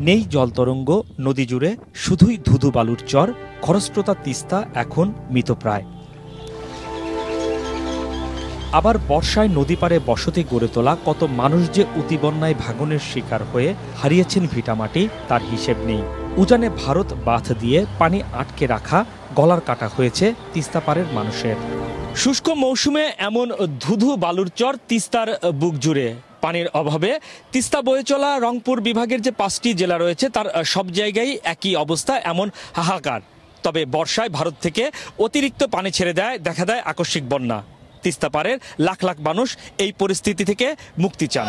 নেই জলতরঙ্গ, নদী জুড়ে শুধুই ধুধু বালুর চর। খরস্রোতা তিস্তা এখন মৃতপ্রায়। আবার বর্ষায় নদী পাড়ে বসতি গড়ে তোলা কত মানুষ যে অতিবন্যায় ভাঙনের শিকার হয়ে হারিয়েছেন ভিটামাটি, তার হিসেব নেই। উজানে ভারত বাঁধ দিয়ে পানি আটকে রাখা গলার কাটা হয়েছে তিস্তা পাড়ের মানুষের। শুষ্ক মৌসুমে এমন ধুধু বালুর চর তিস্তার বুক জুড়ে। পানির অভাবে তিস্তা বয়ে চলা রংপুর বিভাগের যে 5টি জেলা রয়েছে তার সব জায়গায় একই অবস্থা, এমন হাহাকার। তবে বর্ষায় ভারত থেকে অতিরিক্ত পানি ছেড়ে দেখা দেয় আকস্মিক বন্যা। তিস্তা পাড়ের লাখ লাখ মানুষ এই পরিস্থিতি থেকে মুক্তি চান।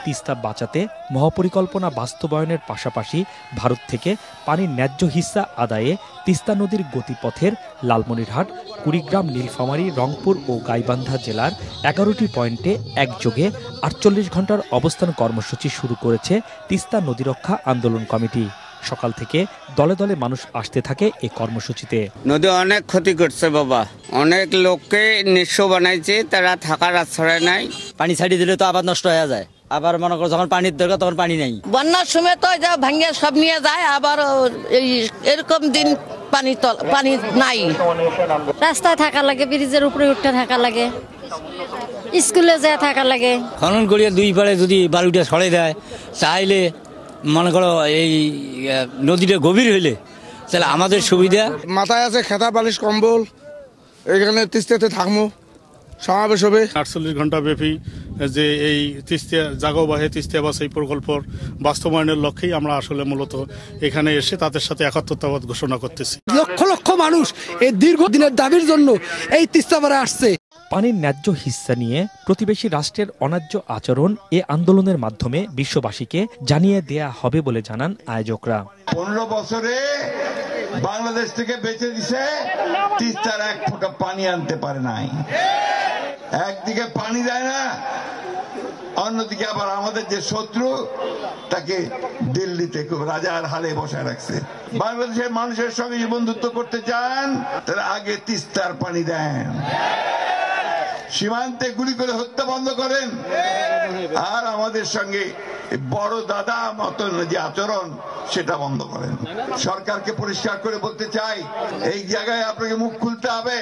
তিস্তা বাঁচাতে মহাপরিকল্পনা বাস্তবায়নের পাশাপাশি ভারত থেকে পানির ন্যায্য হিস্সা আদায়ে তিস্তা নদীর গতিপথের লালমনিরহাট, কুড়িগ্রাম, নীলফামারী, রংপুর ও গাইবান্ধা জেলার 11টি পয়েন্টে একযোগে 48 ঘন্টার অবস্থান কর্মসূচি শুরু করেছে তিস্তা নদী রক্ষা আন্দোলন কমিটি। সকাল থেকে দলে দলে মানুষ আসতে থাকে এই কর্মসূচিতে। নদী অনেক ক্ষতি করছে বাবা, অনেক লোককে নিঃস্ব বানাইছে, তারা থাকার আশ্রয় নাই। পানি ছাড়িয়ে দিলে তো আবার নষ্ট হয়ে যায়, আবার মনে করো যখন পানির দরকার তখন পানি নেই। বন্যার সময় তো ভাঙিয়ে সব নিয়ে যায়, আবার এরকম দিন পানি নাই। রাস্তায় থাকা লাগে, ব্রিজের উপরে উঠতে থাকা লাগে, স্কুলে যায় থাকা লাগে। খনন করিয়ে দুই পাড়ে যদি বালুটা ছড়ে দেয়, চাইলে মনে করো এই নদীটা গভীর হইলে তাহলে আমাদের সুবিধা। মাথায় আছে খেতা বালিশ কম্বল, এখানে তিস্তাতে থাকবো, সমাবেশ হবে। 48 ঘন্টা ব্যাপী যে এই তিস্তা জাগো বাহে তিস্তা বাস এই প্রকল্পর বাস্তবায়নের লক্ষ্যেই আমরা আসলে মূলত এখানে এসে তাদের সাথে একাত্মতাবাদ ঘোষণা করতেছি। লক্ষ লক্ষ মানুষ এই দীর্ঘদিনের দাবির জন্য এই তিস্তা পাড়ে আসছে। পানির ন্যায্য হিস্সা নিয়ে প্রতিবেশী রাষ্ট্রের অন্যায্য আচরণ এ আন্দোলনের মাধ্যমে বিশ্ববাসীকে জানিয়ে দেয়া হবে বলে জানান আয়োজকরা। 15 বছরে বাংলাদেশ থেকে বেঁচে দিছে, তিস্তার এক ফোঁটা পানি আনতে পারে নাই। একদিকে পানি দেয় না, অন্যদিকে আবার আমাদের যে শত্রু তাকে দিল্লিতে খুব রাজার হালে বসায় রাখছে। বাংলাদেশের মানুষের সঙ্গে বন্ধুত্ব করতে চান, তারা আগে তিস্তার পানি দেন, সীমান্তে গুলি করে হত্যা বন্ধ করেন, আর আমাদের সঙ্গে বড় দাদা মতন যে আচরণ সেটা বন্ধ করেন। সরকারকে পরিষ্কার করে বলতে চাই, এই জায়গায় আপনাকে মুখ খুলতে হবে,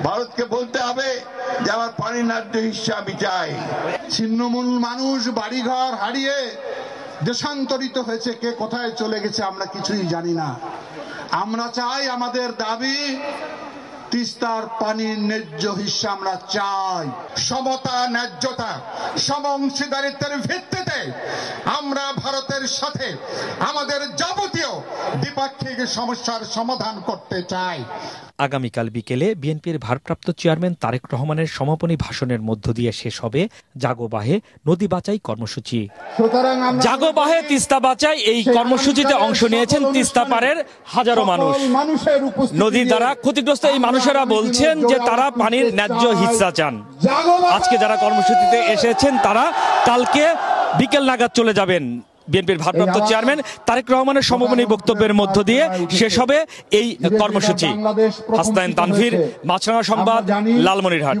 ভারতকে বলতে হবে যে আমার পানির ন্যায্য হিস্সা আমি চাই। ছিন্নমূল মানুষ বাড়িঘর হারিয়ে দেশান্তরিত হয়েছে, কে কোথায় চলে গেছে আমরা কিছুই জানি না। আমরা চাই, আমাদের দাবি তিস্তার পানির ন্যায্য হিস্সা আমরা চাই। সমতা, ন্যায্যতা, সমঅংশীদারিত্বের ভিত্তিতে আমরা ভারতের সাথে আমাদের যাবতীয় দ্বিপাক্ষিক সমস্যার সমাধান করতে চাই। আগামীকাল বিকেলে বিএনপির ভারপ্রাপ্ত চেয়ারম্যান তারেক রহমানের সমাপনী ভাষণের মধ্য দিয়ে শেষ হবে জাগো বাহে নদী বাঁচাই কর্মসূচি। জাগো বাহে তিস্তা বাঁচাই এই কর্মসূচিতে অংশ নিয়েছেন তিস্তা পাড়ের হাজারো মানুষ। নদীর দ্বারা ক্ষতিগ্রস্ত এই মানুষেরা বলছেন যে তারা পানির ন্যায্য হিস্সা চান। আজকে যারা কর্মসূচিতে এসেছেন তারা কালকে বিকেল নাগাদ চলে যাবেন। বিএনপির ভারপ্রাপ্ত চেয়ারম্যান তারেক রহমানের সমাপনী বক্তব্যের মধ্য দিয়ে শেষ হবে এই কর্মসূচি। হাসনাইন তানভীর, মাছরাঙা সংবাদ, লালমনিরহাট।